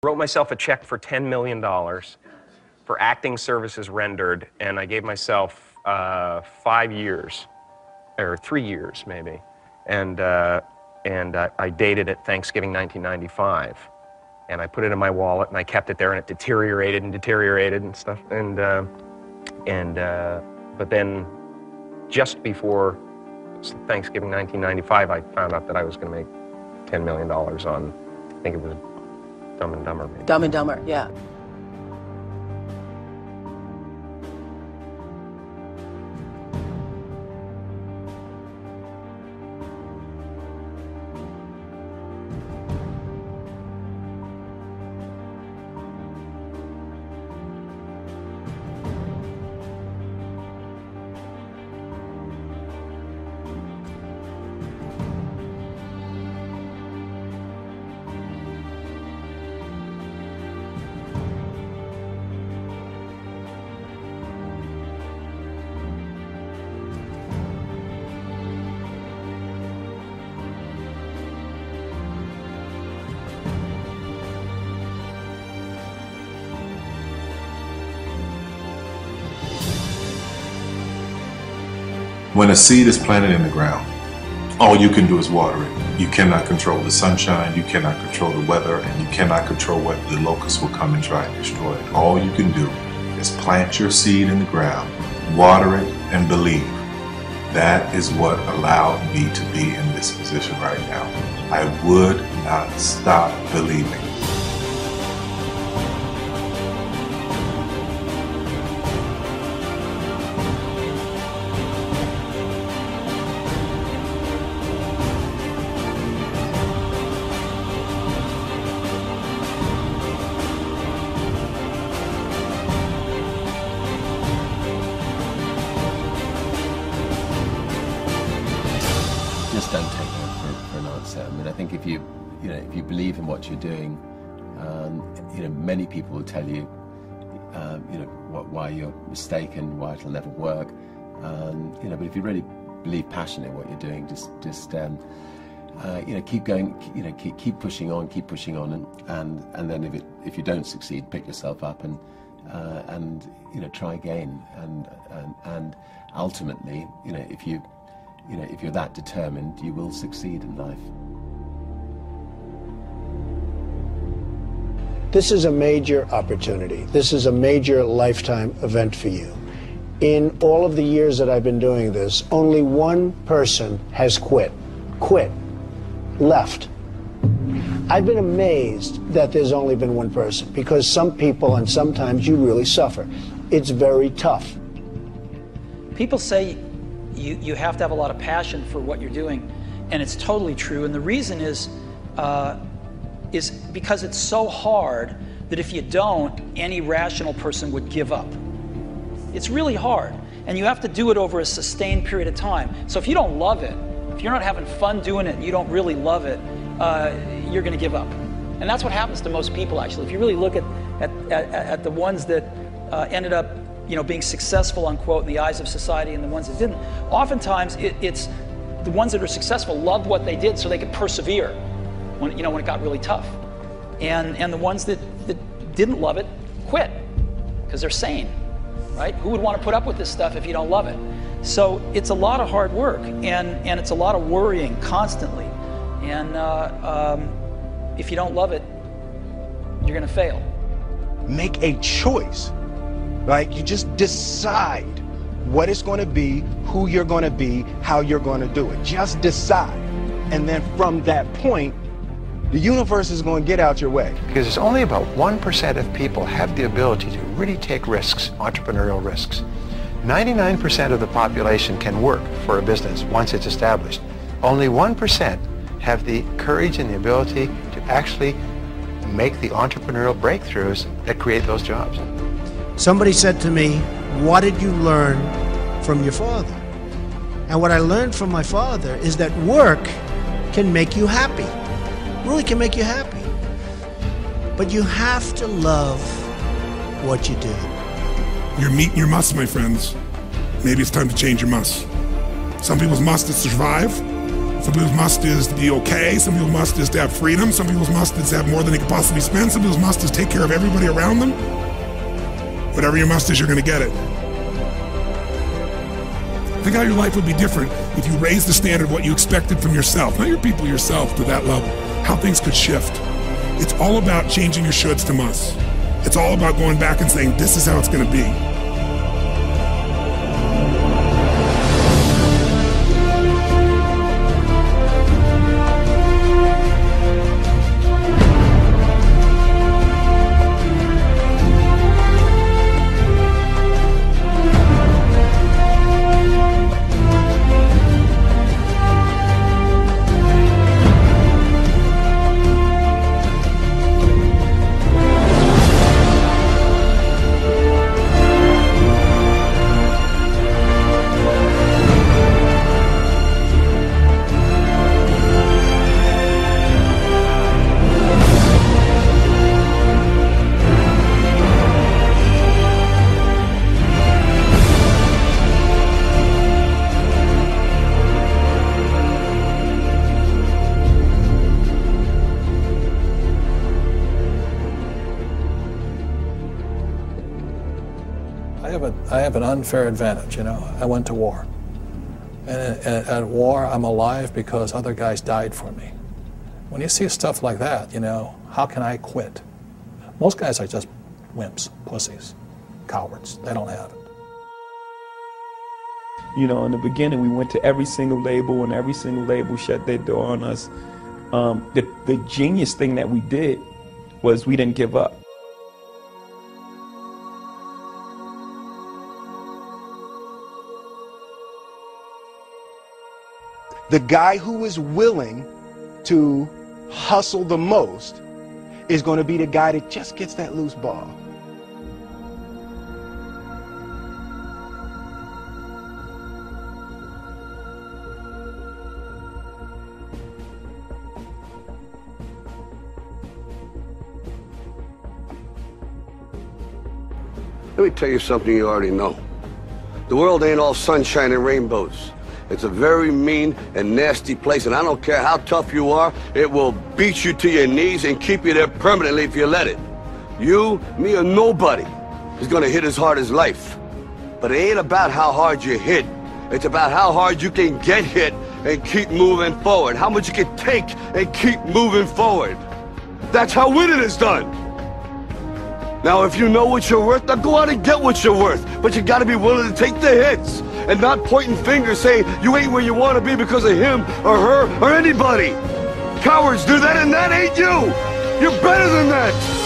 Wrote myself a check for $10 million for acting services rendered, and I gave myself 5 years, or 3 years maybe, and I dated it Thanksgiving 1995, and I put it in my wallet and I kept it there, and it deteriorated and stuff, but then just before Thanksgiving 1995, I found out that I was going to make $10 million on, I think it was Dumb and Dumber, maybe. Dumb and Dumber, yeah. When a seed is planted in the ground, all you can do is water it. You cannot control the sunshine, you cannot control the weather, and you cannot control whether the locusts will come and try and destroy it. All you can do is plant your seed in the ground, water it, and believe. That is what allowed me to be in this position right now. I would not stop believing. Just don't take it for an answer. I mean, I think if you believe in what you're doing, many people will tell you, why you're mistaken, why it'll never work. But if you really believe passionately in what you're doing, just keep going. Keep pushing on, and then if you don't succeed, pick yourself up and try again. And ultimately, if you're that determined, you will succeed in life. This is a major opportunity. This is a major lifetime event for you. In all of the years that I've been doing this, only one person has quit, left. I've been amazed that there's only been one person, because some people, and sometimes you really suffer. It's very tough. People say you have to have a lot of passion for what you're doing, and it's totally true. And the reason is because it's so hard that if you don't, any rational person would give up. It's really hard, and you have to do it over a sustained period of time. So if you don't love it, if you're not having fun doing it and you don't really love it, you're going to give up. And that's what happens to most people, actually. If you really look at the ones that ended up being successful, unquote, in the eyes of society, and the ones that didn't, oftentimes it's the ones that are successful loved what they did so they could persevere when it got really tough. And the ones that didn't love it quit because they're sane, right? Who would want to put up with this stuff if you don't love it? So it's a lot of hard work, and it's a lot of worrying constantly. And if you don't love it, you're going to fail. Make a choice. Like, you just decide what it's going to be, who you're going to be, how you're going to do it. Just decide. And then from that point, the universe is going to get out your way. Because it's only about 1% of people have the ability to really take risks, entrepreneurial risks. 99% of the population can work for a business once it's established. Only 1% have the courage and the ability to actually make the entrepreneurial breakthroughs that create those jobs. Somebody said to me, what did you learn from your father? And what I learned from my father is that work can make you happy. Really can make you happy. But you have to love what you do. You're meeting your must, my friends. Maybe it's time to change your must. Some people's must is survive. Some people's must is to be okay. Some people's must is to have freedom. Some people's must is to have more than they can possibly spend. Some people's must is take care of everybody around them. Whatever your must is, you're going to get it. Think how your life would be different if you raised the standard of what you expected from yourself, not your people, yourself, to that level. How things could shift. It's all about changing your shoulds to musts. It's all about going back and saying, this is how it's going to be. I have an unfair advantage, you know. I went to war. And at war, I'm alive because other guys died for me. When you see stuff like that, you know, how can I quit? Most guys are just wimps, pussies, cowards. They don't have it. You know, in the beginning, we went to every single label, and every single label shut their door on us. The genius thing that we did was we didn't give up. The guy who is willing to hustle the most is going to be the guy that just gets that loose ball. Let me tell you something you already know. The world ain't all sunshine and rainbows. It's a very mean and nasty place, and I don't care how tough you are, it will beat you to your knees and keep you there permanently if you let it. You, me, or nobody is gonna hit as hard as life. But it ain't about how hard you hit. It's about how hard you can get hit and keep moving forward. How much you can take and keep moving forward. That's how winning is done. Now, if you know what you're worth, now go out and get what you're worth. But you gotta be willing to take the hits and not pointing fingers saying you ain't where you want to be because of him or her or anybody. Cowards do that, and that ain't you. You're better than that.